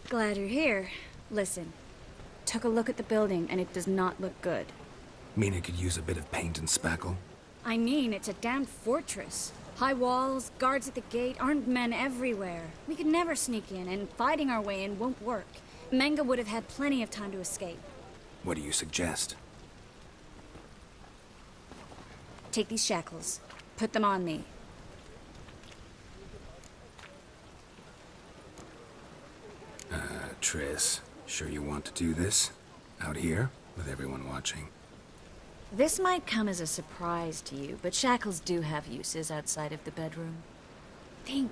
Glad you're here. Listen, took a look at the building and it does not look good. Mean it could use a bit of paint and spackle? I mean, it's a damn fortress. High walls, guards at the gate, armed men everywhere. We could never sneak in, and fighting our way in won't work. Menga would have had plenty of time to escape. What do you suggest? Take these shackles. Put them on me. Triss, sure you want to do this? Out here, with everyone watching? This might come as a surprise to you, but shackles do have uses outside of the bedroom. Think.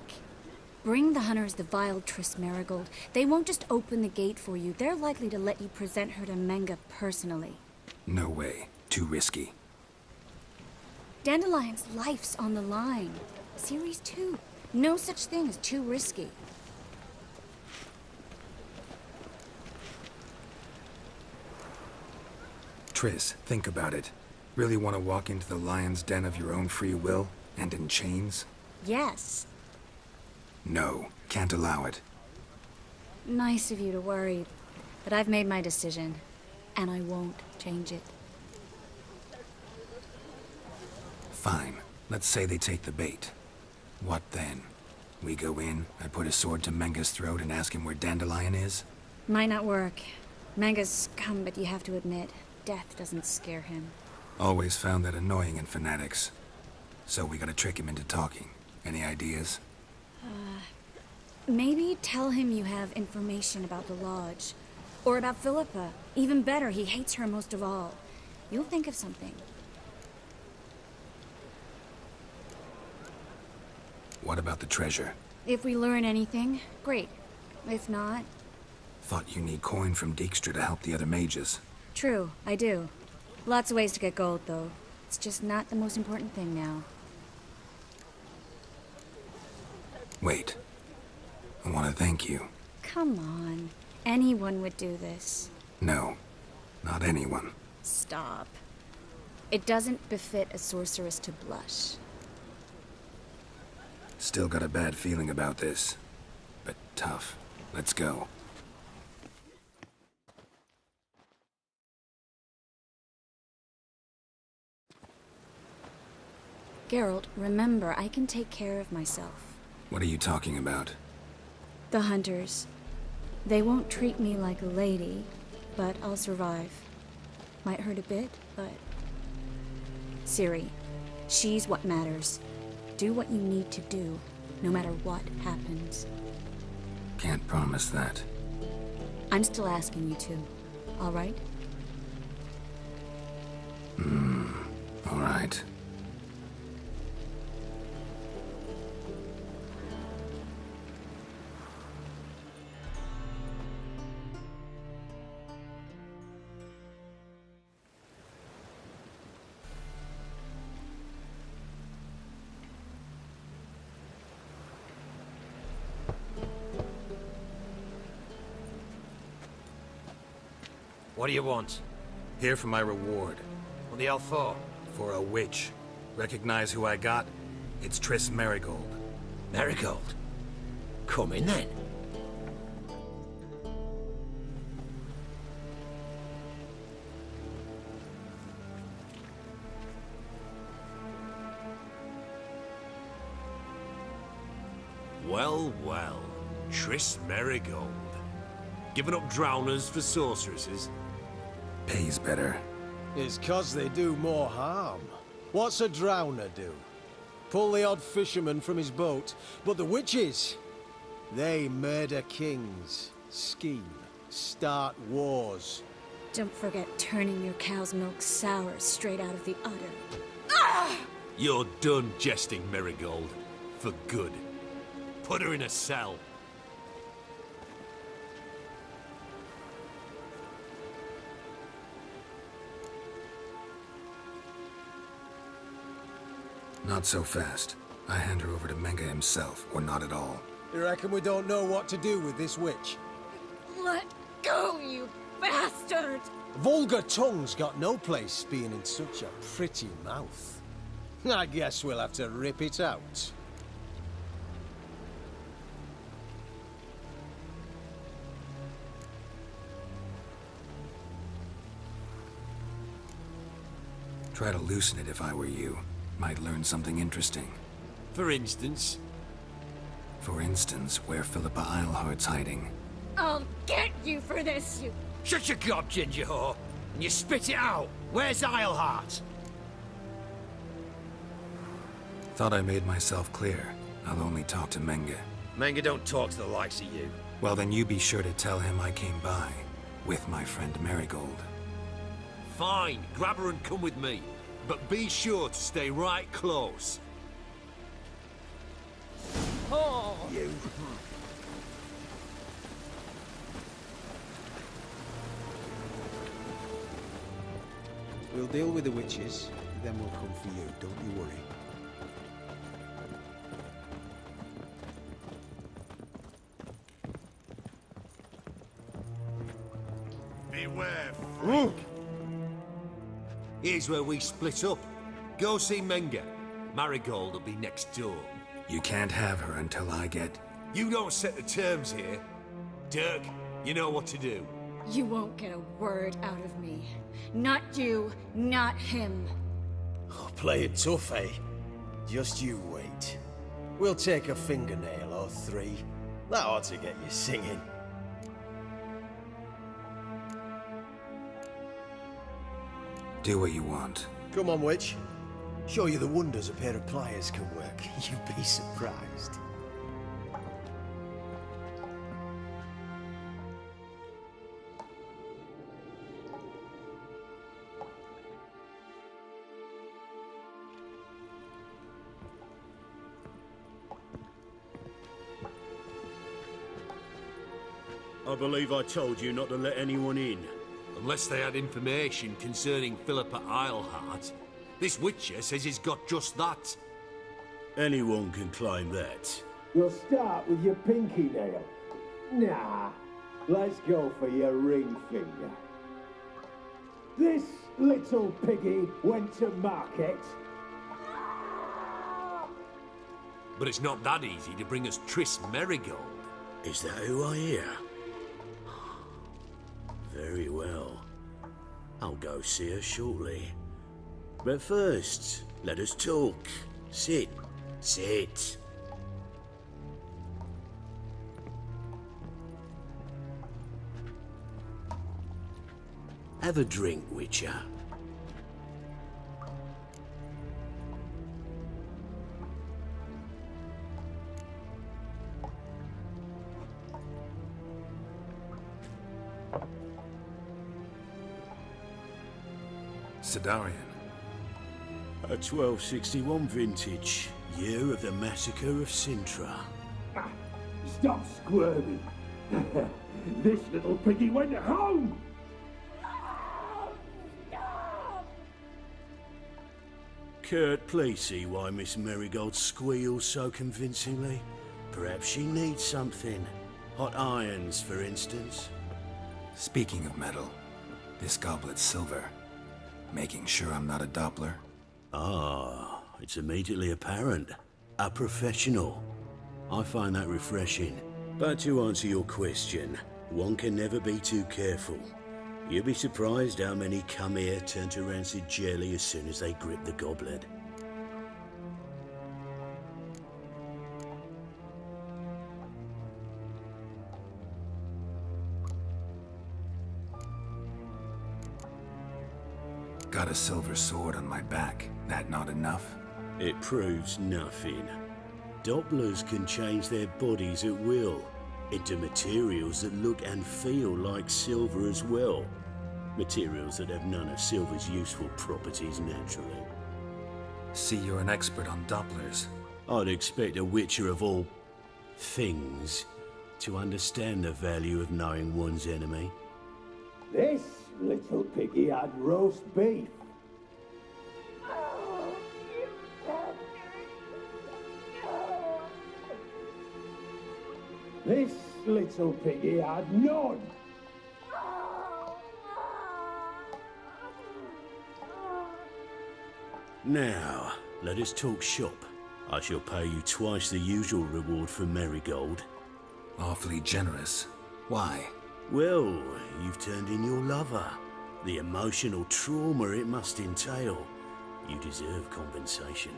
Bring the hunters the vile Triss Marigold. They won't just open the gate for you. They're likely to let you present her to Menga personally. No way. Too risky. Dandelion's life's on the line. Series 2. No such thing as too risky. Triss, think about it. Really want to walk into the lion's den of your own free will, and in chains? Yes. No, can't allow it. Nice of you to worry, but I've made my decision, and I won't change it. Fine. Let's say they take the bait. What then? We go in, I put a sword to Menga's throat and ask him where Dandelion is? Might not work. Menga's scum, but you have to admit, death doesn't scare him. Always found that annoying in fanatics. So we gotta trick him into talking. Any ideas? Maybe tell him you have information about the Lodge. Or about Philippa. Even better, he hates her most of all. You'll think of something. What about the treasure? If we learn anything, great. If not... Thought you need coin from Dijkstra to help the other mages. True, I do. Lots of ways to get gold, though. It's just not the most important thing now. Wait. I want to thank you. Come on. Anyone would do this. No. Not anyone. Stop. It doesn't befit a sorceress to blush. Still got a bad feeling about this. But tough. Let's go. Geralt, remember, I can take care of myself. What are you talking about? The hunters. They won't treat me like a lady, but I'll survive. Might hurt a bit, but... Ciri, she's what matters. Do what you need to do, no matter what happens. Can't promise that. I'm still asking you to, all right? All right. What do you want? Here for my reward. What the hell for? For a witch. Recognize who I got? It's Triss Marigold. Marigold? Come in then. Well, well. Triss Marigold. Giving up drowners for sorceresses? Pays better. It's 'cause they do more harm. What's a drowner do? Pull the odd fisherman from his boat, but the witches, they murder kings, scheme, start wars. Don't forget turning your cow's milk sour straight out of the udder. You're done jesting, Marigold. For good. Put her in a cell. Not so fast. I hand her over to Menga himself, or not at all. You reckon we don't know what to do with this witch? Let go, you bastard! Vulgar tongue's got no place being in such a pretty mouth. I guess we'll have to rip it out. Try to loosen it if I were you. Might learn something interesting. For instance, For instance, where Philippa Eilhart's hiding. I'll get you for this, you... Shut your gob, ginger whore, and you spit it out. Where's Eilhart? Thought I made myself clear. I'll only talk to Menge. Manga don't talk to the likes of you. Well, then you be sure to tell him I came by. With my friend Marigold. fine, grab her and come with me. But be sure to stay right close. Oh! You. We'll deal with the witches, then we'll come for you. Don't you worry. Beware, freak. Here's where we split up. Go see Menge. Marigold will be next door. You can't have her until I get... You don't set the terms here. Dirk, you know what to do. You won't get a word out of me. Not you, not him. Oh, play it tough, eh? Just you wait. We'll take a fingernail or three. That ought to get you singing. Do what you want. Come on, witch. Show you the wonders a pair of pliers can work. You'd be surprised. I believe I told you not to let anyone in. Unless they had information concerning Philippa Eilhart. This witcher says he's got just that. Anyone can claim that. You'll start with your pinky nail. Nah, let's go for your ring finger. This little piggy went to market. But it's not that easy to bring us Triss Marigold. Is that who I hear? Very well. I'll go see her shortly. But first, let us talk. Sit. Sit. Have a drink, Witcher. Sedarian. A 1261 vintage, year of the massacre of Sintra. Stop squirming. This little piggy went home. Kurt, please see why Miss Marigold squeals so convincingly. Perhaps she needs something. Hot irons, for instance. Speaking of metal, this goblet's silver. Making sure I'm not a Doppler. Ah, it's immediately apparent. A professional. I find that refreshing. But to answer your question, one can never be too careful. You'll be surprised how many come here turn to rancid jelly as soon as they grip the goblet. Got a silver sword on my back. That not enough? It proves nothing. Dopplers can change their bodies at will, into materials that look and feel like silver as well. Materials that have none of silver's useful properties naturally. See, you're an expert on Dopplers. I'd expect a witcher of all things to understand the value of knowing one's enemy. This little piggy had roast beef. This little piggy had none. Now, let us talk shop. I shall pay you twice the usual reward for Marigold. Awfully generous. Why? Well, you've turned in your lover. The emotional trauma it must entail. You deserve compensation.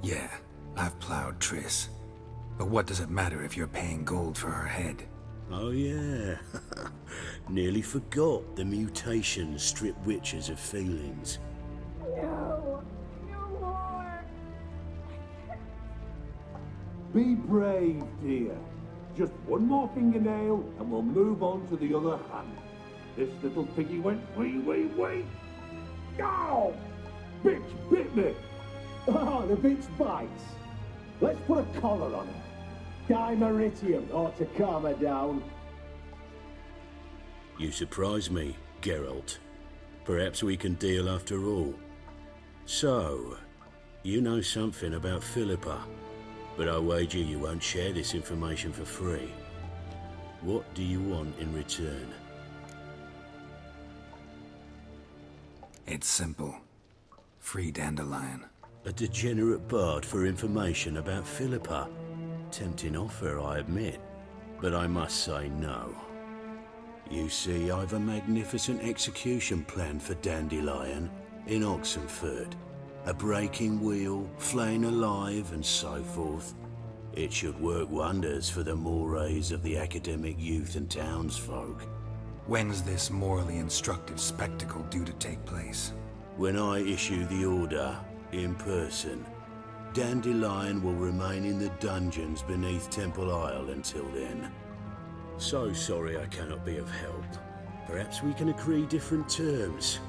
Yeah, I've plowed Triss. But what does it matter if you're paying gold for her head? Oh yeah. Nearly forgot the mutations strip witches of feelings. Be brave, dear. Just one more fingernail and we'll move on to the other hand. This little piggy went wee. Ow! Bitch bit me! Oh, the bitch bites. Let's put a collar on her. Dimeritium ought to calm her down. You surprise me, Geralt. Perhaps we can deal after all. So, you know something about Philippa, but I wager you won't share this information for free. What do you want in return? It's simple. Free Dandelion. A degenerate bard for information about Philippa. Tempting offer, I admit, but I must say no. You see, I've a magnificent execution plan for Dandelion in Oxenford. A breaking wheel, flaying alive, and so forth. It should work wonders for the mores of the academic youth and townsfolk. When's this morally instructive spectacle due to take place? When I issue the order, in person, Dandelion will remain in the dungeons beneath Temple Isle until then. So sorry I cannot be of help. Perhaps we can agree different terms.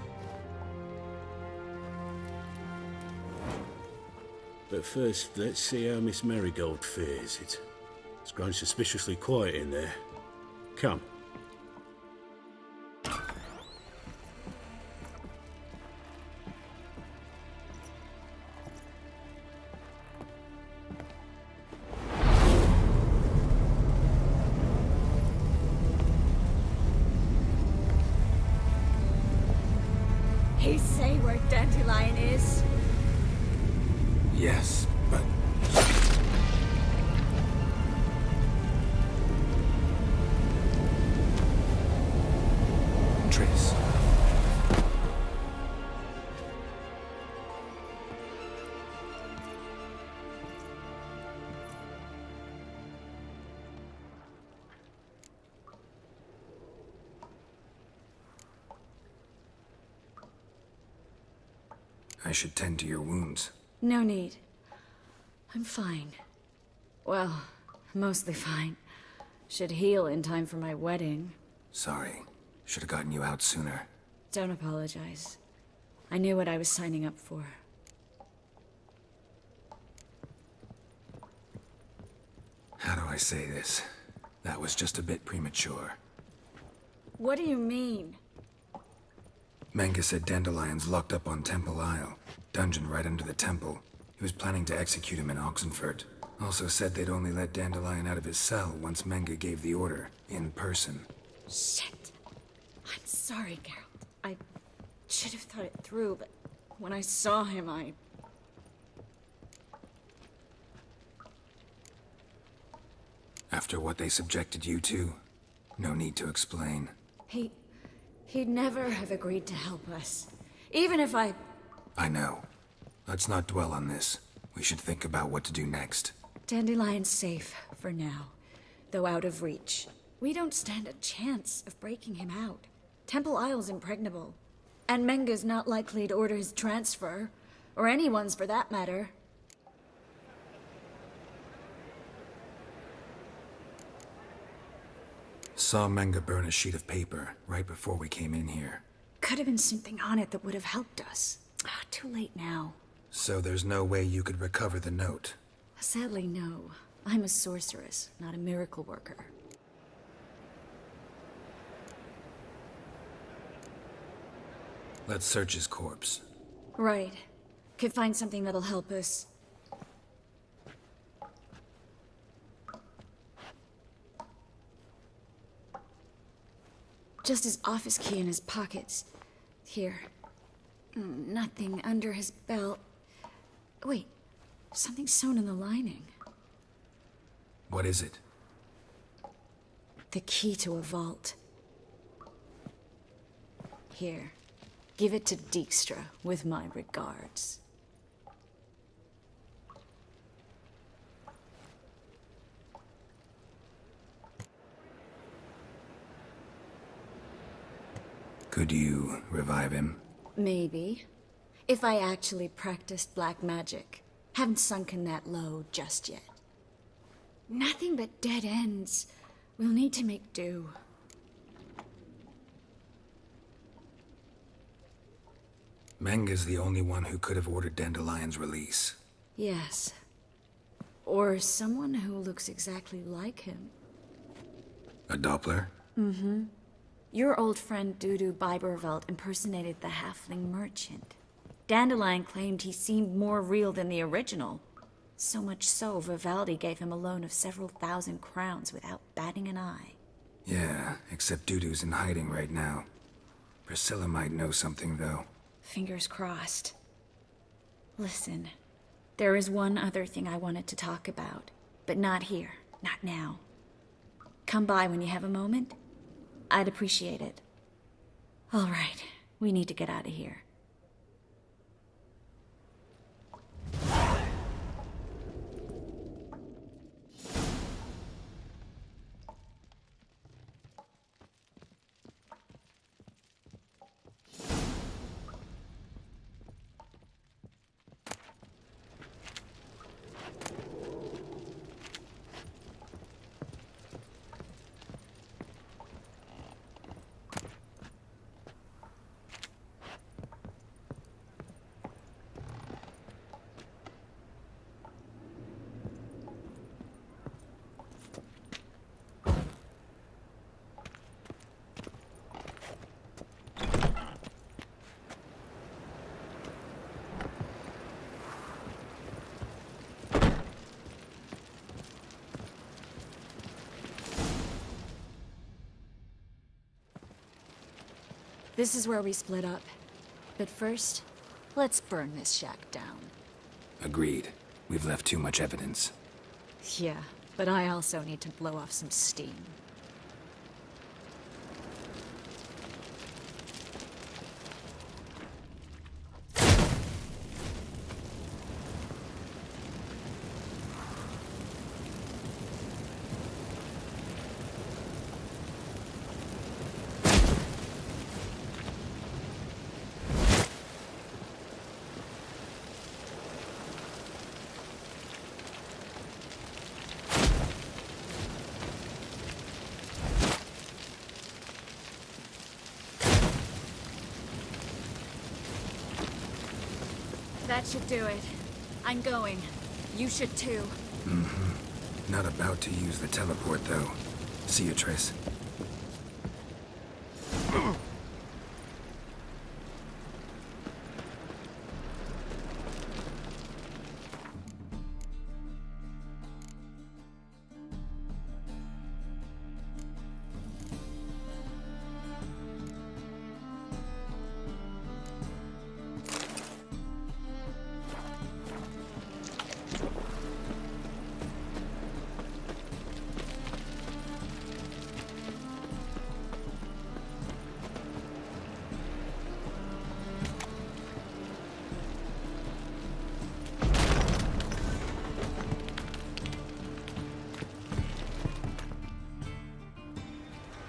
But first, let's see how Miss Marigold fares. It's grown suspiciously quiet in there. Come. He say where Dandelion is? Yes, but... Triss. I should tend to your wounds. No need. I'm fine. Well, mostly fine. Should heal in time for my wedding. Sorry. Should have gotten you out sooner. Don't apologize. I knew what I was signing up for. How do I say this? That was just a bit premature. What do you mean? Menga said Dandelion's locked up on Temple Isle. Dungeon right under the temple. He was planning to execute him in Oxenford. Also said they'd only let Dandelion out of his cell once Menga gave the order, in person. Shit. I'm sorry, Geralt. I should have thought it through, but when I saw him, After what they subjected you to, no need to explain. He'd never have agreed to help us. Even if I know. Let's not dwell on this. We should think about what to do next. Dandelion's safe for now, though out of reach. We don't stand a chance of breaking him out. Temple Isle's impregnable, and Menga's not likely to order his transfer, or anyone's for that matter. Saw Menga burn a sheet of paper right before we came in here. Could have been something on it that would have helped us. Too late now. So there's no way you could recover the note? Sadly, no. I'm a sorceress, not a miracle worker. Let's search his corpse. Right. Could find something that'll help us. Just his office key in his pockets. Here. Nothing under his belt. Wait, something sewn in the lining. What is it? The key to a vault. Here, give it to Dijkstra with my regards. Could you revive him? Maybe. If I actually practiced black magic. Haven't sunken that low just yet. Nothing but dead ends. We'll need to make do. Menga's the only one who could have ordered Dandelion's release. Yes. Or someone who looks exactly like him. A Doppler? Mm-hmm. Your old friend Dudu Biberveld impersonated the halfling merchant. Dandelion claimed he seemed more real than the original. So much so, Vivaldi gave him a loan of several thousand crowns without batting an eye. Yeah, except Dudu's in hiding right now. Priscilla might know something, though. Fingers crossed. Listen, there is one other thing I wanted to talk about, but not here, not now. Come by when you have a moment. I'd appreciate it. All right, we need to get out of here. This is where we split up. But first, let's burn this shack down. Agreed. We've left too much evidence. Yeah, but I also need to blow off some steam. That should do it. I'm going. You should too. Mm-hmm. Not about to use the teleport, though. See you, Triss.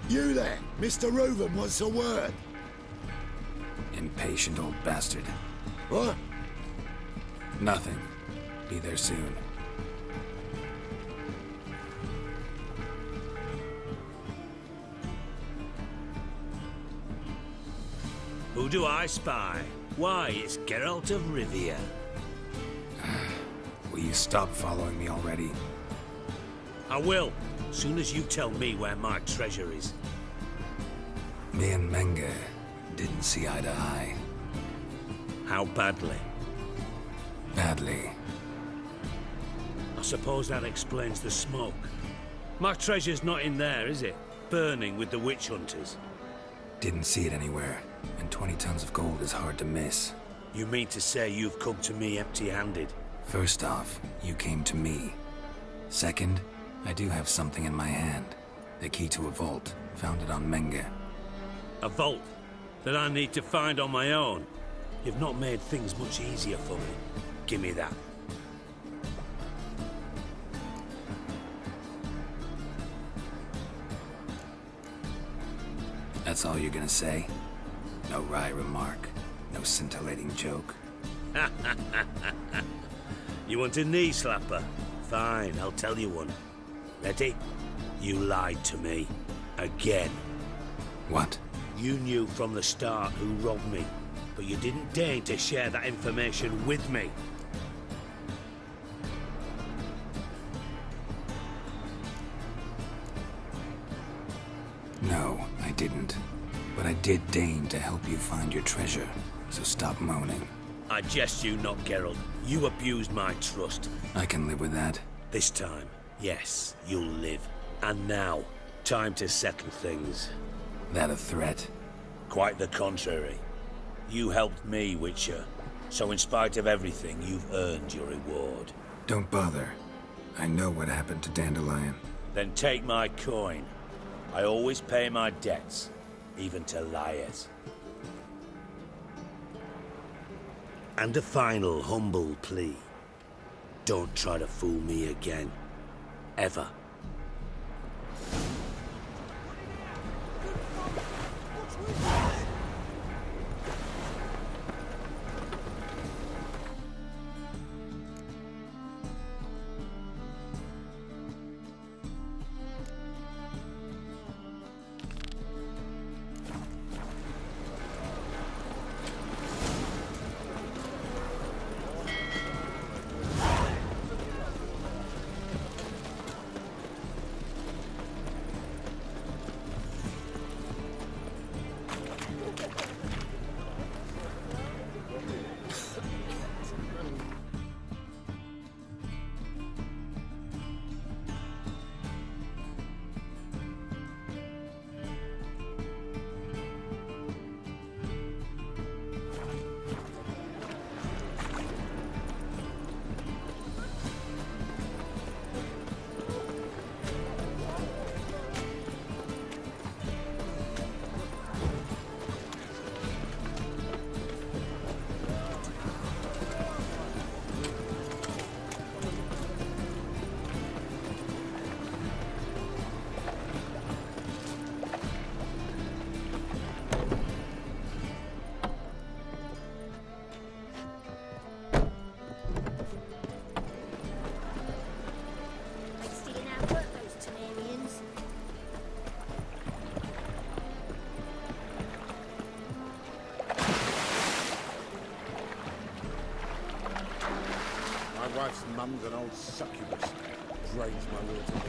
You there, Mr. Reuven wants a word. Impatient old bastard. What? Nothing. Be there soon. Who do I spy? Why, it's Geralt of Rivia. Will you stop following me already? I will, soon as you tell me where my treasure is. Me and Menge didn't see eye to eye. How badly? Badly. I suppose that explains the smoke. My treasure's not in there, is it? Burning with the witch hunters. Didn't see it anywhere, and 20 tons of gold is hard to miss. You mean to say you've come to me empty-handed? First off, you came to me. Second, I do have something in my hand. The key to a vault. Found it on Menge. A vault that I need to find on my own. You've not made things much easier for me. Give me that. That's all you're gonna say? No wry remark? No scintillating joke? You want a knee slapper? Fine, I'll tell you one. Ready? You lied to me. Again. What? You knew from the start who robbed me, but you didn't deign to share that information with me. No, I didn't. But I did deign to help you find your treasure, so stop moaning. I jest you not, Geralt. You abused my trust. I can live with that. This time, yes, you'll live. And now, time to settle things. That a threat? Quite the contrary. You helped me, Witcher. So in spite of everything, you've earned your reward. Don't bother. I know what happened to Dandelion. Then take my coin. I always pay my debts, even to liars. And a final humble plea. Don't try to fool me again. Ever. My wife's mum's an old succubus. Drains my water.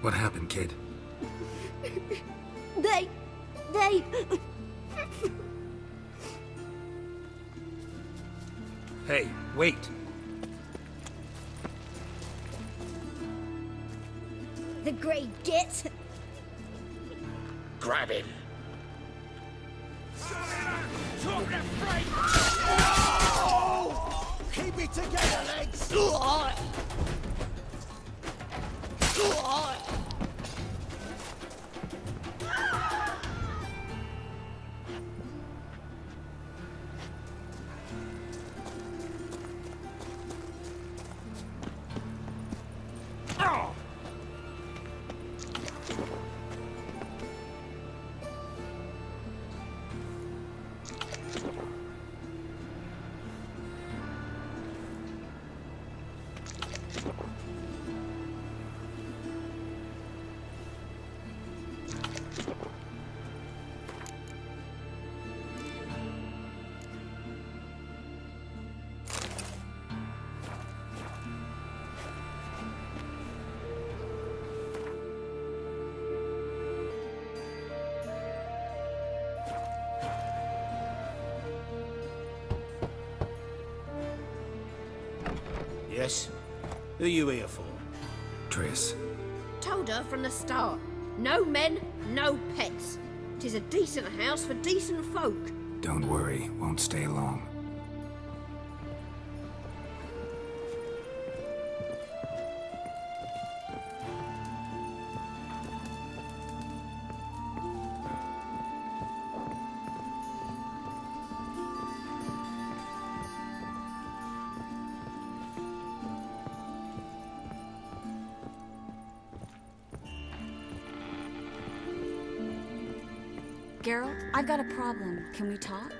What happened, kid? They... Hey, wait! The Grey Git? Grab him. Keep it together, legs! Triss, who are you here for? Triss. Told her from the start. No men, no pets. 'Tis a decent house for decent folk. Don't worry, won't stay long. Geralt, I've got a problem. Can we talk?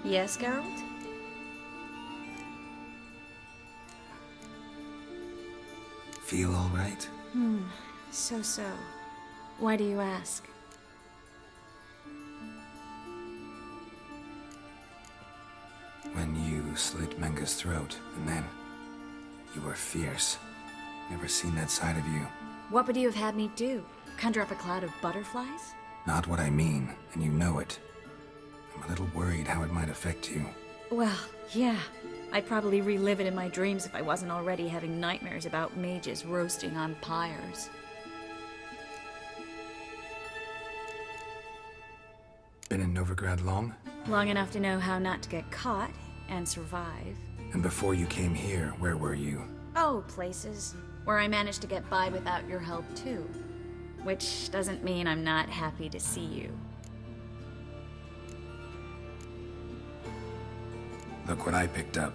Yes, Geralt? Feel all right? So. Why do you ask? When you slit Menga's throat, and then you were fierce. Never seen that side of you. What would you have had me do? Conjure up a cloud of butterflies? Not what I mean, and you know it. I'm a little worried how it might affect you. Well, yeah. I'd probably relive it in my dreams if I wasn't already having nightmares about mages roasting on pyres. Been in Novigrad long? Long enough to know how not to get caught and survive. And before you came here, where were you? Oh, places where I managed to get by without your help too. Which doesn't mean I'm not happy to see you. Look what I picked up.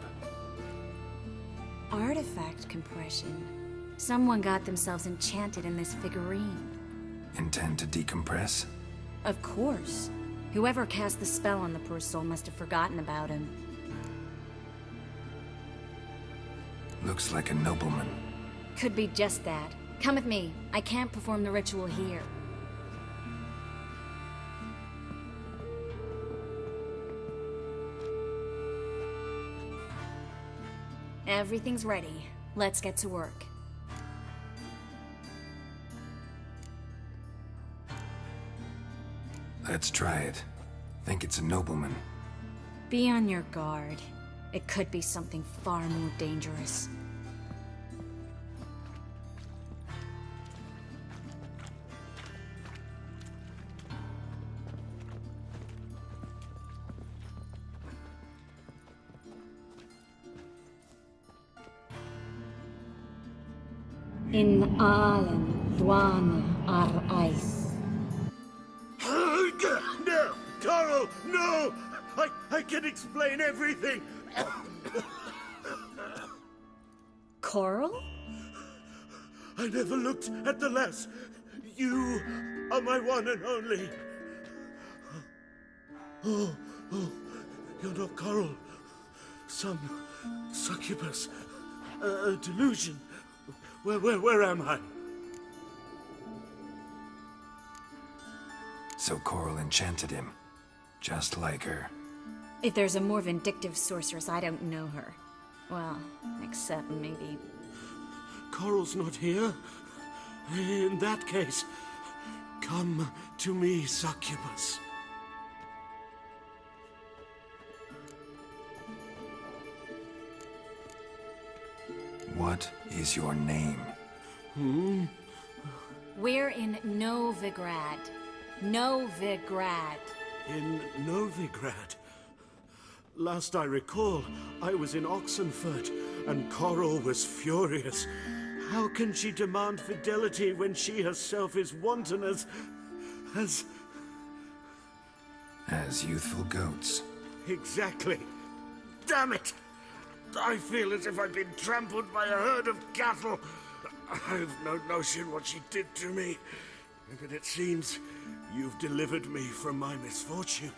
Artifact compression. Someone got themselves enchanted in this figurine. Intend to decompress? Of course. Whoever cast the spell on the poor soul must have forgotten about him. Looks like a nobleman. Could be just that. Come with me. I can't perform the ritual here. Everything's ready. Let's get to work. Let's try it. Think it's a nobleman. Be on your guard. It could be something far more dangerous. In Allen, Duana, ar Ice. No! Coral, no! I can explain everything! Coral? I never looked at the lass. You are my one and only. Oh, you're not Coral. Some succubus. A delusion. Where am I? So Coral enchanted him. Just like her. If there's a more vindictive sorceress, I don't know her. Well, except maybe... Coral's not here. In that case, come to me, succubus. What is your name? We're in Novigrad. Novigrad. In Novigrad. Last I recall, I was in Oxenfurt, and Coral was furious. How can she demand fidelity when she herself is wanton as youthful goats. Exactly. Damn it! I feel as if I've been trampled by a herd of cattle. I've no notion what she did to me, but it seems you've delivered me from my misfortune.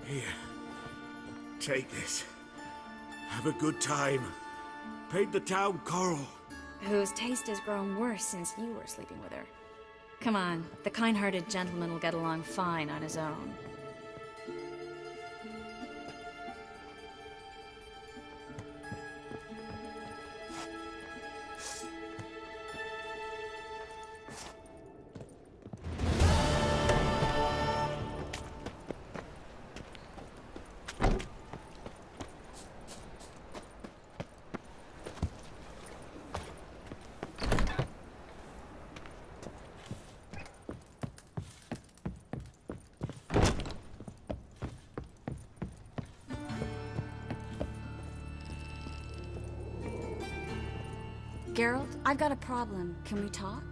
Here, take this. Have a good time. Paint the town Coral. Whose taste has grown worse since you were sleeping with her. Come on, the kind-hearted gentleman will get along fine on his own. Geralt, I've got a problem. Can we talk?